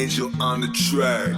angel on the track.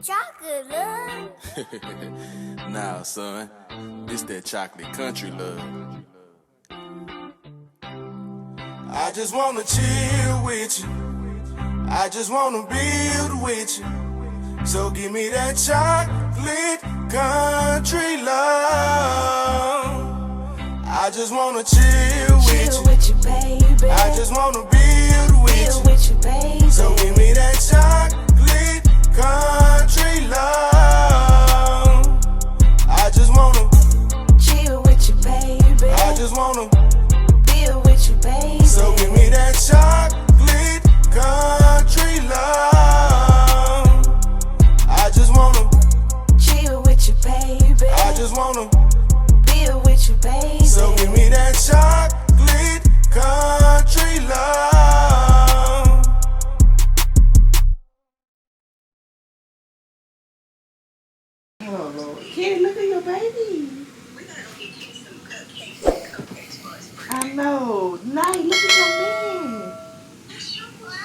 Chocolate love. Nah, son, this that chocolate country love. I just wanna chill with you. I just wanna build with you. So give me that chocolate country love. I just wanna chill with you, baby. I just wanna build with you, baby. So give me that chocolate country love. I just wanna chill with you, baby. I just wanna build with you, baby. So give me that chocolate country love. I just wanna chill with you, baby. I just wanna build with you, baby. So give me that chocolate country love. Oh Lord, Kitty, look at your baby. We're gonna go get you some cupcakes for us. I know. Night, look at your man. Wow.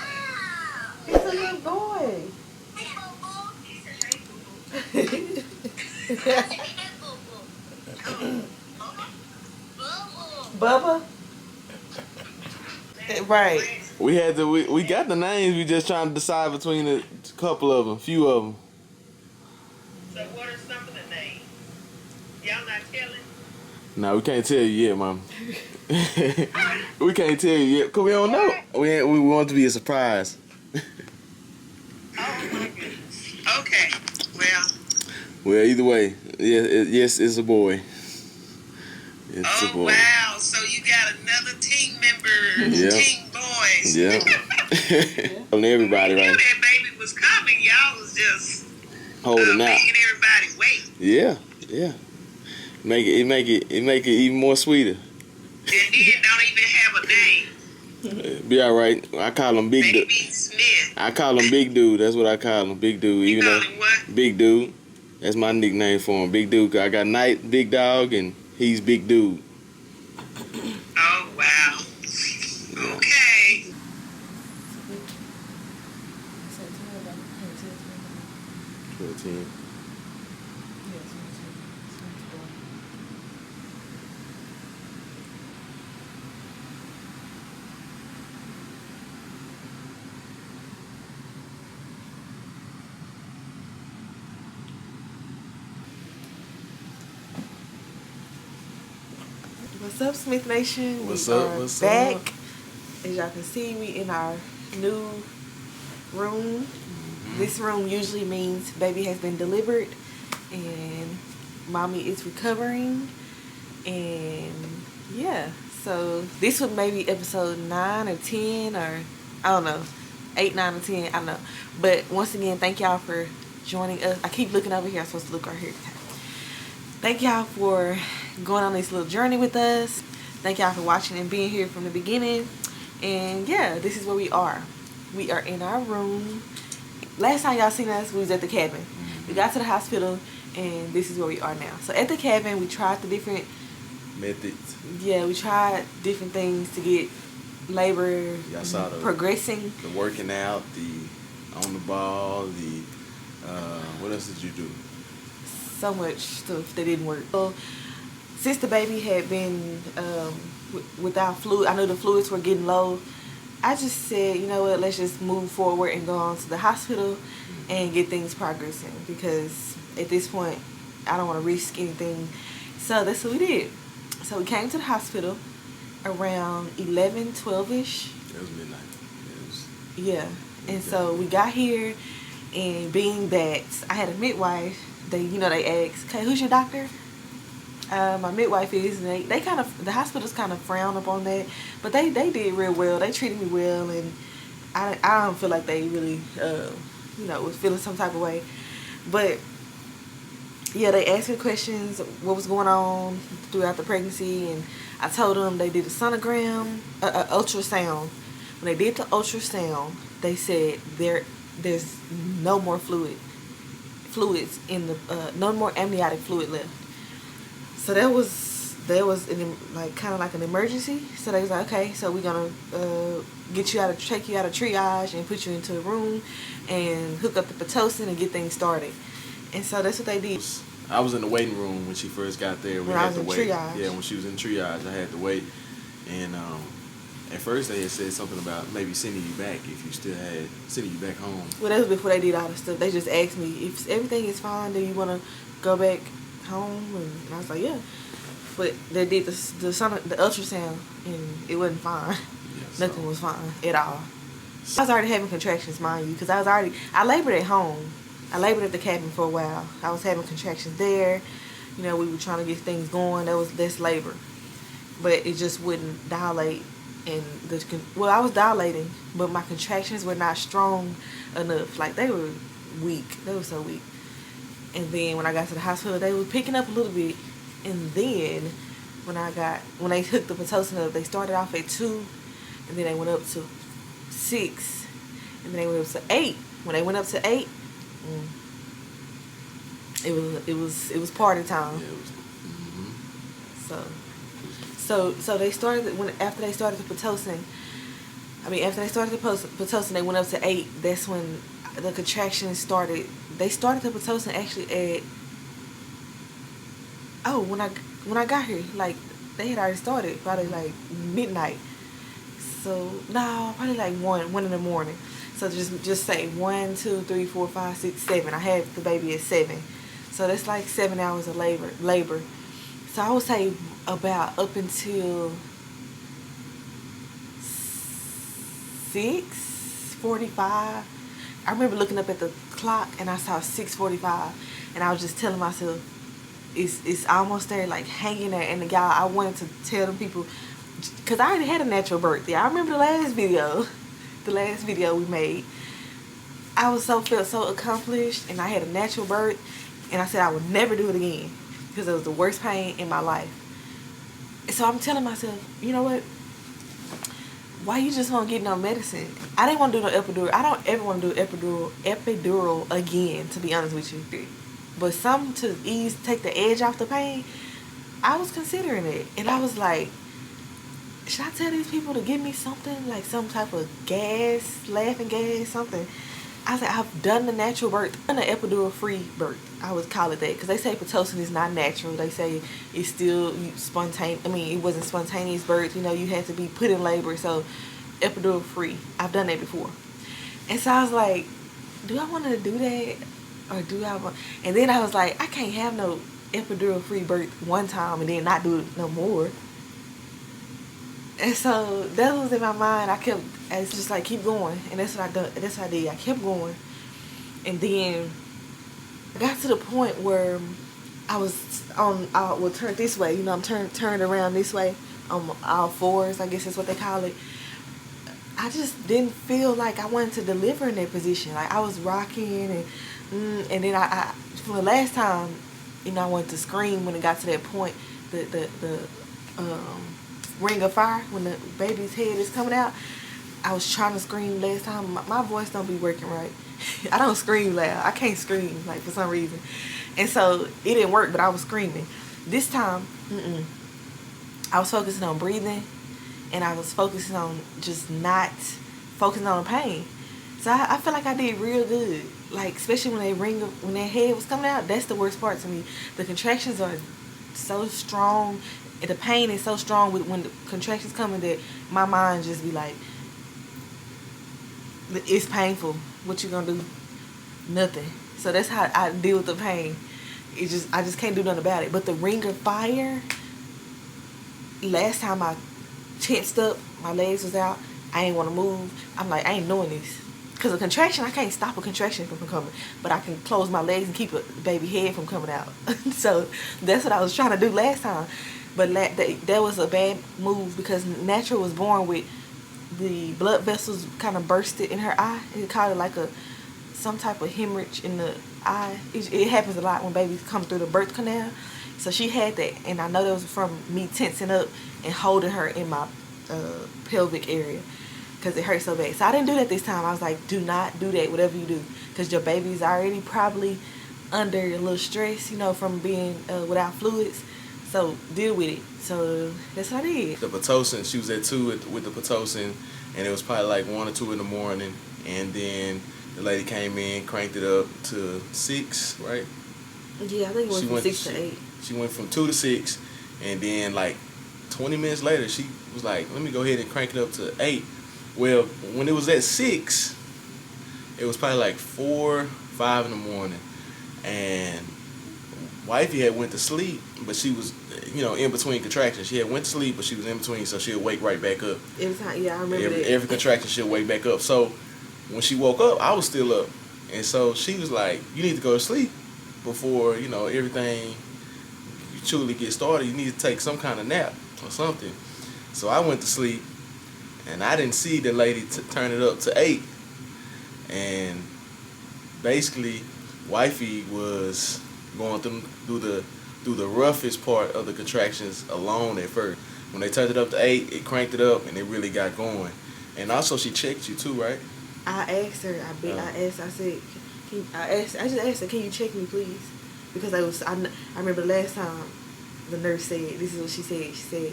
He's a little boy. Hey, boo-boo. He said, hey, boo-boo. Hey, boo-boo. Boo-boo. Bubba? Right. We got the names. We just trying to decide between a couple of them, few of them. So what are some of the names? Y'all not telling? No, we can't tell you yet, Mama. We can't tell you yet, cause we don't know. We want it to be a surprise. Oh my goodness. Okay. Well, either way, yes, it's a boy. It's a boy. Wow. So you got another team member, Yeah. team boys. Yeah. On everybody, You knew right? that baby was coming. Y'all was just Holding out. making everybody wait. Yeah. Make it even more sweeter. And then don't even have a name. Be all right. I call him Big Baby Dude. Smith. I call him Big Dude. That's what I call him, Big Dude. You Even call though him what? Big Dude. That's my nickname for him, Big Dude. 'Cause I got Night, Big Dog, and he's Big Dude. Oh, wow. Okay. 12-10. What's up, Smith Nation? What's we up? are What's back. up? As y'all can see, we in our new room. This room usually means baby has been delivered and mommy is recovering. And yeah, so this would maybe episode 9 or 10 or I don't know, 8, 9 or 10, I don't know. But once again, thank y'all for joining us. I keep looking over here. I'm supposed to look right here. Thank y'all for going on this little journey with us. Thank y'all for watching and being here from the beginning. And yeah, this is where we are. We are in our room. Last time y'all seen us, we was at the cabin. We got to the hospital, and this is where we are now. So at the cabin, we tried the different methods. Yeah, we tried different things to get labor Y'all saw progressing. The working out, the on the ball, the what else did you do? So much stuff that didn't work. So, since the baby had been without fluid, I know the fluids were getting low. I just said, you know what, let's just move forward and go on to the hospital and get things progressing, because at this point, I don't want to risk anything. So that's what we did. So we came to the hospital around 11, 12-ish. It was midnight. Yeah. And so we got here, and being that I had a midwife, they asked, okay, who's your doctor? My midwife is, and they kind of, the hospitals kind of frown upon that, but they did real well. They treated me well, and I don't feel like they really, was feeling some type of way. But yeah, they asked me questions, what was going on throughout the pregnancy, and I told them they did a sonogram, ultrasound. When they did the ultrasound, they said there's no more fluids in the, no more amniotic fluid left. So that was kind of like an emergency. So they was like, okay, so we're gonna take you out of triage and put you into a room and hook up the pitocin and get things started. And so that's what they did. I was in the waiting room when she first got there. When I was in triage. Yeah, when she was in triage, I had to wait. And at first they had said something about maybe sending you back if you still had sending you back home. Well, that was before they did all the stuff. They just asked me if everything is fine, do you want to go back home? And I was like, yeah. But they did the ultrasound, and it wasn't fine. Yeah, nothing was fine at all. I was already having contractions, mind you, because I labored at home. I labored at the cabin for a while. I was having contractions there. We were trying to get things going. There was less labor, but it just wouldn't dilate. And I was dilating, but my contractions were not strong enough. Like, they were weak. They were so weak. And then when I got to the hospital, they were picking up a little bit. And then when they hooked the pitocin up, they started off at 2, and then they went up to 6, and then they went up to 8. When they went up to 8, it was party time. Yeah, it was, So they started after they started the pitocin. After they started the pitocin, they went up to 8. That's when the contractions started. They started the pitocin actually at when I got here, like, they had already started probably like midnight. So no, probably like 1 in the morning. So just say 1, 2, 3, 4, 5, 6, 7. I had the baby at 7. So that's like 7 hours of labor. So I would say about up until 6:45. I remember looking up at the clock and I saw 6:45, and I was just telling myself, it's almost there, like hanging there. And y'all, I wanted to tell them people, because I already had a natural birth. Yeah, I remember the last video we made. I felt so accomplished, and I had a natural birth, and I said I would never do it again because it was the worst pain in my life. So I'm telling myself, you know what? Why you just won't get no medicine? I didn't want to do no epidural. I don't ever want to do epidural again, to be honest with you. But something to take the edge off the pain, I was considering it. And I was like, should I tell these people to give me something, like some type of gas, laughing gas, something? I said, I've done the natural birth, done the epidural-free birth. I would call it that, because they say pitocin is not natural. They say it's still spontaneous. It wasn't spontaneous birth. You had to be put in labor. So epidural-free. I've done that before. And so I was like, do I want to do that? Or do I want... And then I was like, I can't have no epidural-free birth one time and then not do it no more. And so that was in my mind. It's just like, keep going. And that's what I done. That's what I did. I kept going. And then I got to the point where I would turn this way. I'm turned around this way on all fours, I guess that's what they call it. I just didn't feel like I wanted to deliver in that position. Like, I was rocking, and then I from the last time, I wanted to scream when it got to that point. the ring of fire when the baby's head is coming out. I was trying to scream last time. My voice don't be working right. I don't scream loud. I can't scream like for some reason, and so it didn't work. But I was screaming. This time, I was focusing on breathing, and I was focusing on just not focusing on the pain. So I feel like I did real good. Like, especially when their head was coming out, that's the worst part to me. The contractions are so strong, and the pain is so strong when the contractions coming that my mind just be like, it's painful. What you gonna do? Nothing. So that's how I deal with the pain. I just can't do nothing about it. But the ring of fire, last time I tensed up, my legs was out, I ain't want to move. I'm like, I ain't doing this. Because a contraction, I can't stop a contraction from coming. But I can close my legs and keep a baby head from coming out. So that's what I was trying to do last time. But that was a bad move because Natural was born with the blood vessels kind of bursted in her eye. It called it like some type of hemorrhage in the eye. It happens a lot when babies come through the birth canal. So she had that. And I know that was from me tensing up and holding her in my pelvic area. Because it hurt so bad. So I didn't do that this time. I was like, do not do that, whatever you do. Because your baby's already probably under a little stress, from being without fluids. So deal with it. So that's what I did. The pitocin, she was at 2 with the pitocin, and it was probably like 1 or 2 in the morning. And then the lady came in, cranked it up to 6, right? Yeah, I think it went from 6 to 8. She went from 2 to 6, and then like 20 minutes later, she was like, let me go ahead and crank it up to 8. Well, when it was at 6, it was probably like 4, 5 in the morning, and wifey had went to sleep, but she was, in between contractions. She had went to sleep, but she was in between, so she'll wake right back up. Every time, yeah, I remember that. Every contraction, she'll wake back up. So when she woke up, I was still up, and so she was like, "You need to go to sleep before everything you truly get started. You need to take some kind of nap or something." So I went to sleep. And I didn't see the lady turn it up to 8. And basically, wifey was going through the roughest part of the contractions alone at first. When they turned it up to 8, it cranked it up, and it really got going. And also, she checked you too, right? I asked her. I said, I just asked her, can you check me, please? Because I remember the last time the nurse said, this is what she said. She said,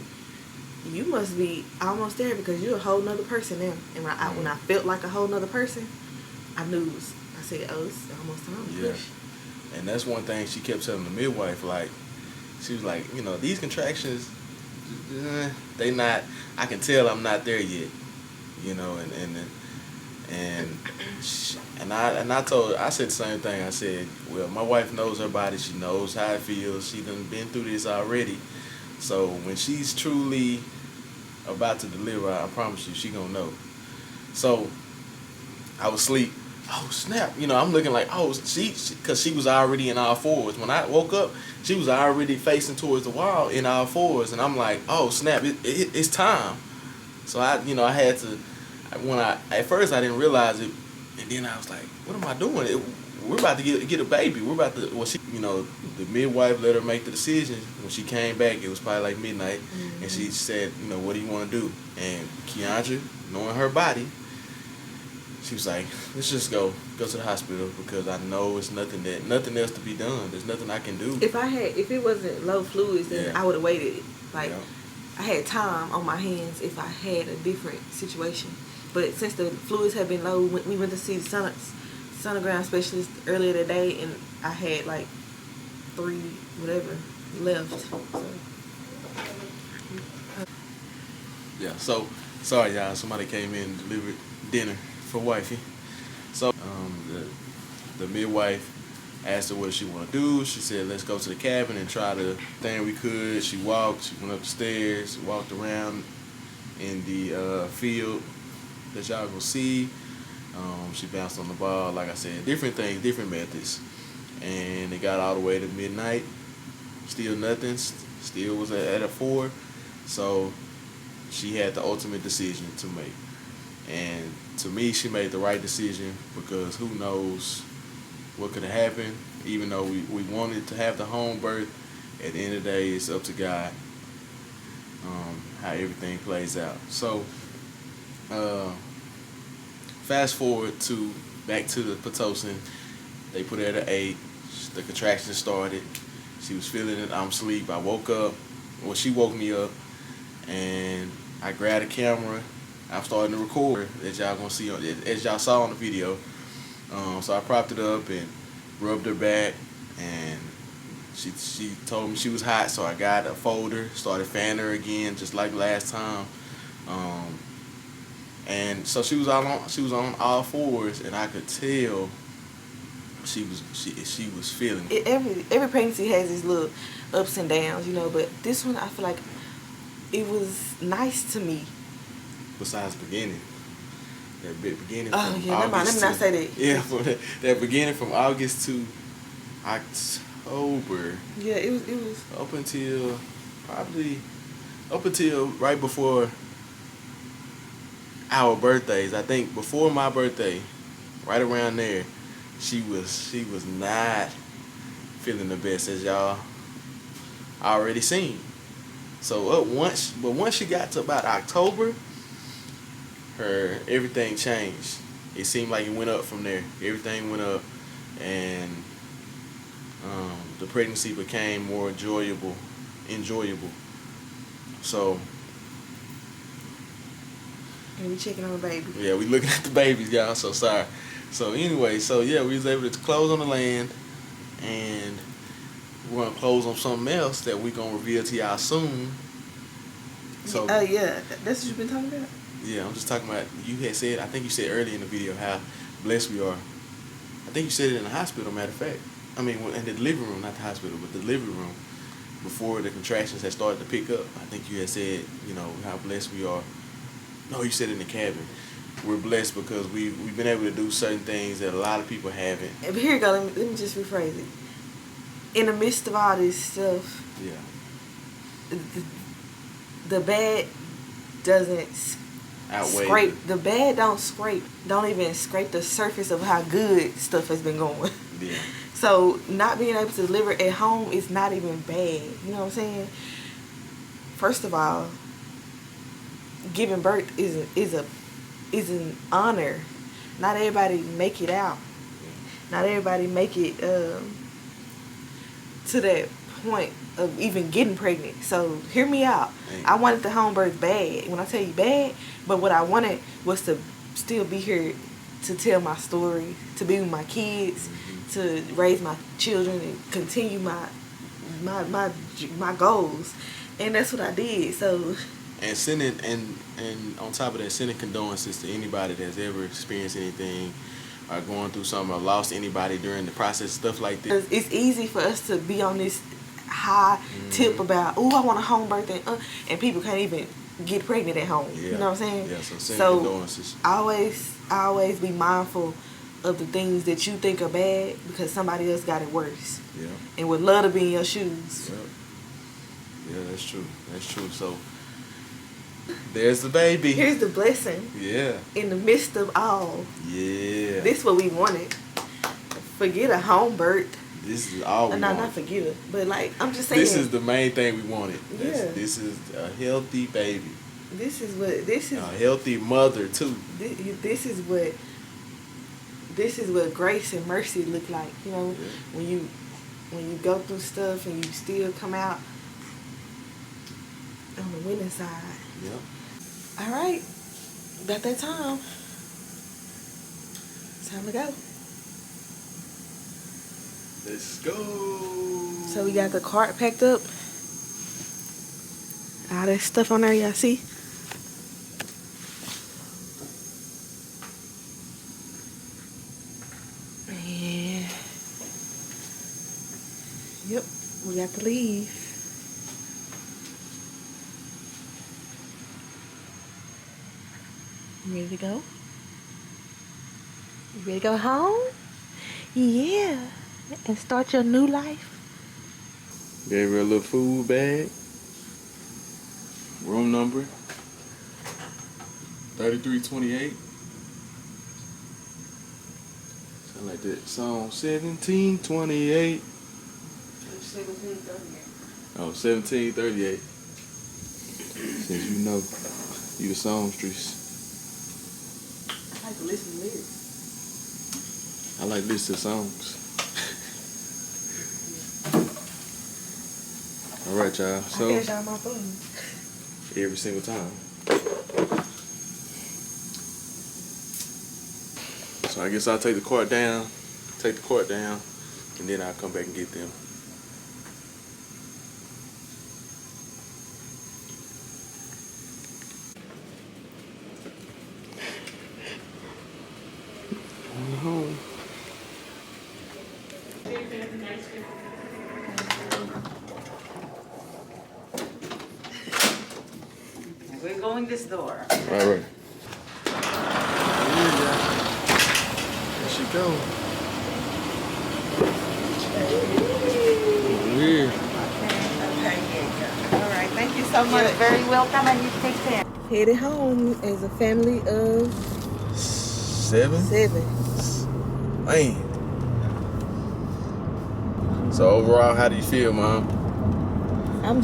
you must be almost there because you're a whole nother person now. And when I felt like a whole nother person, I knew. I said, oh, it's almost time to push. And that's one thing she kept telling the midwife. Like, she was like, these contractions, they not. I can tell I'm not there yet. And I said the same thing. I said, well, my wife knows her body. She knows how it feels. She done been through this already. So when she's truly about to deliver, I promise you, she gonna know. So I was asleep. Oh snap! I'm looking like, because she was already in all fours. When I woke up, she was already facing towards the wall in all fours, and I'm like, oh snap! It's time. So I had to. At first I didn't realize it, and then I was like, what am I doing? We're about to get a baby. We're about to. Well, the midwife let her make the decision. When she came back, it was probably like midnight, and she said, what do you want to do? And Keandra, knowing her body, she was like, let's just go to the hospital because I know it's nothing else to be done. There's nothing I can do. If it wasn't low fluids, then I would have waited. Like, Yeah. I had time on my hands if I had a different situation. But since the fluids had been low, we went to see the sonogram specialist earlier today, and I had like 3 whatever left. So sorry y'all, somebody came in and delivered dinner for wifey. So the midwife asked her what she want to do. She said, let's go to the cabin and try the thing we could. She walked, she went up the stairs, walked around in the field that y'all gonna see. She bounced on the ball, like I said, different things, different methods. And it got all the way to midnight. Still nothing. Still was at a 4. So she had the ultimate decision to make. And to me, she made the right decision because who knows what could have happened. Even though we wanted to have the home birth, at the end of the day, it's up to God how everything plays out. So, fast forward to back to the pitocin. They put her at 8. The contractions started. She was feeling it. I'm asleep. I woke up. Well, she woke me up, and I grabbed a camera. I'm starting to record, as y'all gonna see, as y'all saw on the video. So I propped it up and rubbed her back, and she told me she was hot. So I got a folder, started fanning her again, just like last time. And so she was on all fours, and I could tell she was feeling it. Every pregnancy has its little ups and downs, you know, but this one I feel like it was nice to me. Besides beginning, that beginning. Oh from yeah, let me not say that. Yeah, from that beginning from August to October. Yeah, it was up until right before our birthdays. I think before my birthday, right around there, she was not feeling the best, as y'all already seen. So once she got to about October, everything changed. It seemed like it went up from there. Everything went up, and the pregnancy became more enjoyable. So, and we checking on the baby. yeah, we looking at the babies, y'all. So sorry. So anyway, we was able to close on the land, and we're gonna close on something else that we're gonna reveal to y'all soon. So yeah, that's what you've been talking about. yeah, I'm just talking about. You had said, I think you said earlier in the video how blessed we are. I think you said it in the hospital. Matter of fact, I mean in the delivery room, not the hospital, but the delivery room, before the contractions had started to pick up. I think you had said, how blessed we are. No, you said it in the cabin. We're blessed because we've been able to do certain things that a lot of people haven't. But here you go. Let me just rephrase it. In the midst of all this stuff, Yeah. the bad doesn't Outweigh scrape. The bad don't even scrape the surface of how good stuff has been going. Yeah. So not being able to deliver at home is not even bad. You know what I'm saying? First of all, giving birth is an honor. Not everybody make it out. Not everybody make it to that point of even getting pregnant. So hear me out. Dang. I wanted the home birth bad. When I tell you bad, but what I wanted was to still be here to tell my story, to be with my kids, to raise my children and continue my goals. And that's what I did. So And sending and on top of that, sending condolences to anybody that's ever experienced anything or going through something or lost anybody during the process, stuff like this. it's easy for us to be on this high tip about, I want a home birth, and people can't even get pregnant at home. Yeah. You know what I'm saying? Yeah, so sending condolences. I always be mindful of the things that you think are bad because somebody else got it worse. Yeah. And would love to be in your shoes. Yeah. Yeah, that's true. That's true. So there's the baby. Here's the blessing. Yeah. In the midst of all. Yeah. This what we wanted. Forget a home birth. This is all we No, wanted. not forget it. But like, I'm just saying. This is the main thing we wanted. Yeah. This is a healthy baby. This is A healthy mother too. This is what grace and mercy look like. You know, Yeah. when you go through stuff and you still come out on the winning side. Yep. All right, got that time. Time to go. Let's go. So we got the cart packed up. All that stuff on there, y'all see? And yep, we got to leave. You ready to go? You ready to go home? Yeah. And start your new life. Gave her a little food bag. Room number 3328. Something like that. Song 1728. 1738. Oh, 1738. Since you know, you the songstress. I like to listen to lyrics. I like listening to songs. All right, y'all. I So cash out my phone. every single time. So I guess I'll take the cart down, and then I'll come back and get them. Home. We're going this door. All right. There she go. Weird. All right, thank you so much. You're very welcome, and you take care. Headed home as a family of 7? 7. Man. So overall, how do you feel, Mom? I'm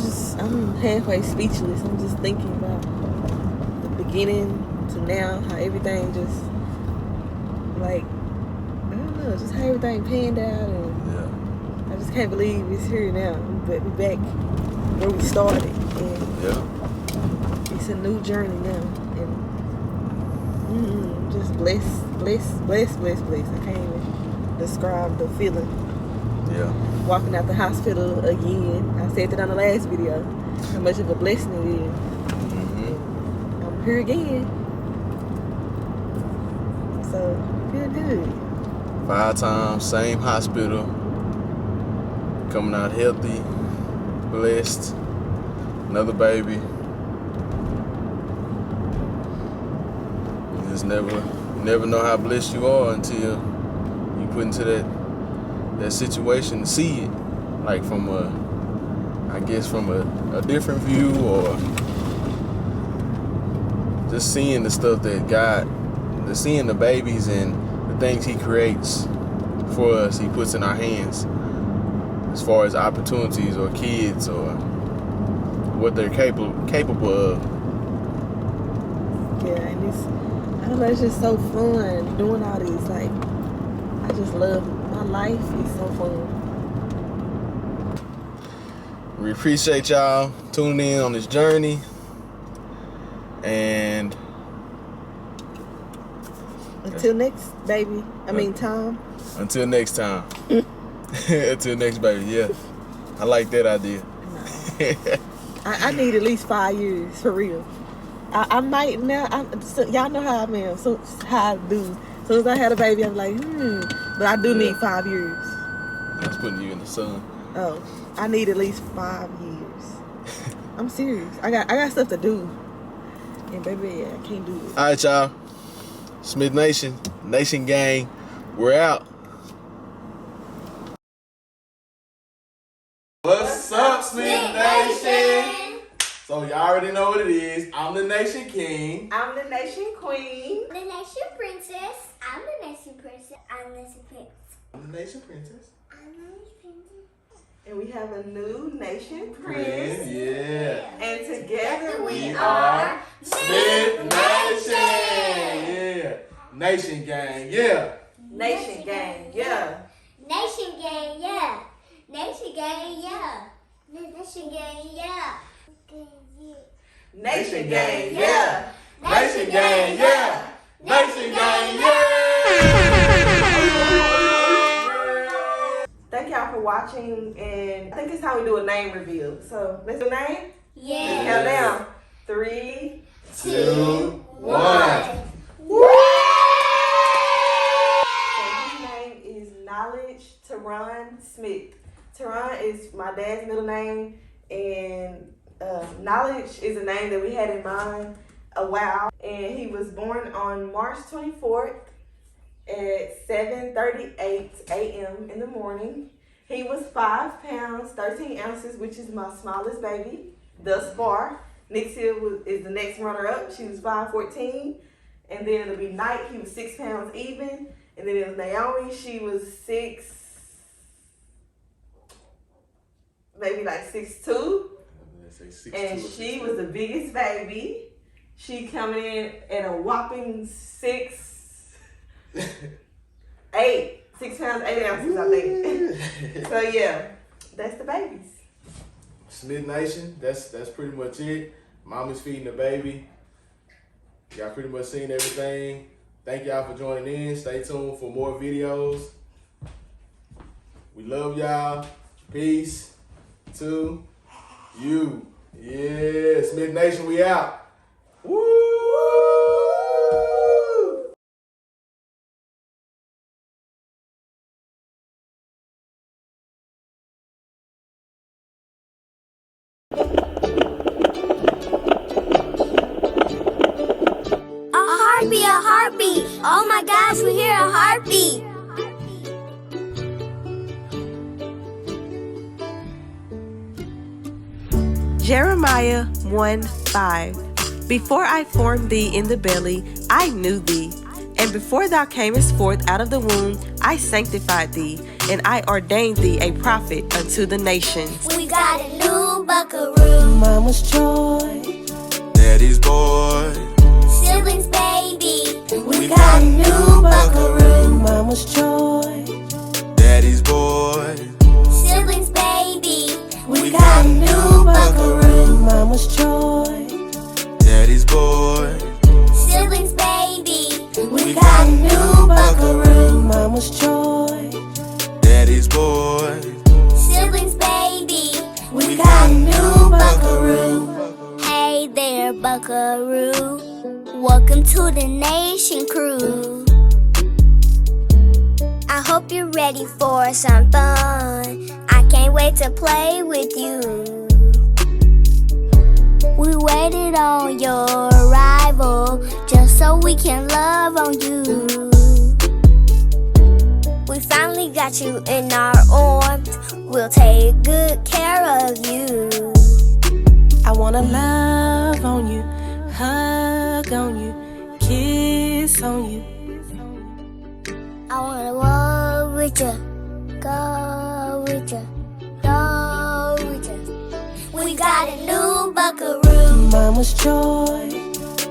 halfway speechless. I'm just thinking about the beginning to now, how everything just, like, I don't know, just how everything panned out, and Yeah. I just can't believe it's here now. We're back where we started, and Yeah. it's a new journey now, and just blessed. I can't even describe the feeling. Yeah. Walking out the hospital again. I said that on the last video, how much of a blessing it is. Mm-hmm. I'm here again. So, feel good. 5 times, same hospital. Coming out healthy, blessed. Another baby. You just never know how blessed you are until you put into that situation, see it, like from a different view, or just seeing the stuff that God, seeing the babies and the things He creates for us, He puts in our hands, as far as opportunities or kids or what they're capable of. Yeah, and I don't know, it's just so fun doing all these. Like, I just love my life. It's so fun. We appreciate y'all tuning in on this journey, and Until next, baby. Tom. until next time. Until next baby, yeah. I like that idea. I need at least 5 years, for real. I might now. Y'all know how I am. So how I do. As soon as I had a baby, I'm like, But I do need 5 years. That's putting you in the sun. Oh, I need at least 5 years. I'm serious. I got stuff to do. And baby, I can't do it. All right, y'all. Smith Nation, Nation Gang, we're out. What's up, Smith Nation? So y'all already know what it is. I'm the Nation King. I'm the Nation Queen. The Nation Princess. I'm the Nation Princess. I'm the Nation Prince. I'm the Nation Princess. I'm the Nation Princess. And we have a new Nation Prince. Yeah. And together We are Smith Nation. Yeah. Nation Gang. Yeah. Nation Gang. Yeah. Nation Gang, yeah. Nation Gang, yeah. Nation Gang, yeah. Nation Gang. Yeah. Nation Gang. Yeah. Nation Gang. Yeah. Thank y'all for watching, and I think it's time we do a name reveal. So let's do a name. Yeah. Count down. 3, 2, 1. So his name is Knowledge Teron Smith. Teron is my dad's middle name, and Knowledge is a name that we had in mind a while. And he was born on March 24th at 7:38 a.m. in the morning. He was 5 pounds, 13 ounces, which is my smallest baby thus far. Nixia is the next runner-up. She was 5'14", and then it'll be Knight. He was 6 pounds even, and then it was Naomi. She was maybe like 6'2", Let's say 6'2" and or she 6'3". was the biggest baby. She coming in at a whopping 6'8", 6 pounds 8 ounces, I think. So yeah, that's the babies. Smith Nation, that's pretty much it. Mommy's feeding the baby. Y'all pretty much seen everything. Thank y'all for joining in. Stay tuned for more videos. We love y'all. Peace to you. Yeah, Smith Nation, we out. Woo! A heartbeat. Oh my gosh, we hear a heartbeat. Jeremiah 1:5. Before I formed thee in the belly, I knew thee. And before thou camest forth out of the womb, I sanctified thee, and I ordained thee a prophet unto the nations. We got a new buckaroo. Mama's joy. Daddy's boy. Siblings, baby. We got a new buckaroo. Mama's joy. Daddy's boy. Siblings, baby. We got a new buckaroo. Mama's joy. Daddy's boy. Siblings, baby. We got a new buckaroo. Mama's joy. Daddy's boy. Siblings, baby. We got a new buckaroo. Hey there, buckaroo. Welcome to the Knation crew. I hope you're ready for some fun. I can't wait to play with you. We waited on your arrival just so we can love on you. We finally got you in our arms. We'll take good care of you. I wanna love on you, hug on you, kiss on you. I wanna walk with ya, go with ya, go with ya. We got a new buckaroo. Mama's joy.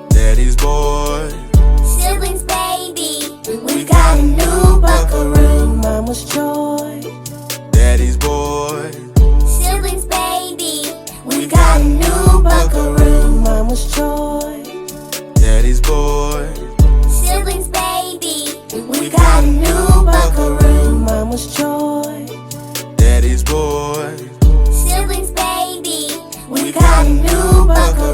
Daddy's boy. Siblings, baby. We got a new buckaroo. Mama's joy. Daddy's boy. Siblings, baby. We got a new buckaroo. Mama's joy. Daddy's boy. Siblings, baby. We got a new buckaroo. Mama's joy. Daddy's boy. Siblings, baby. We got a new buckaroo.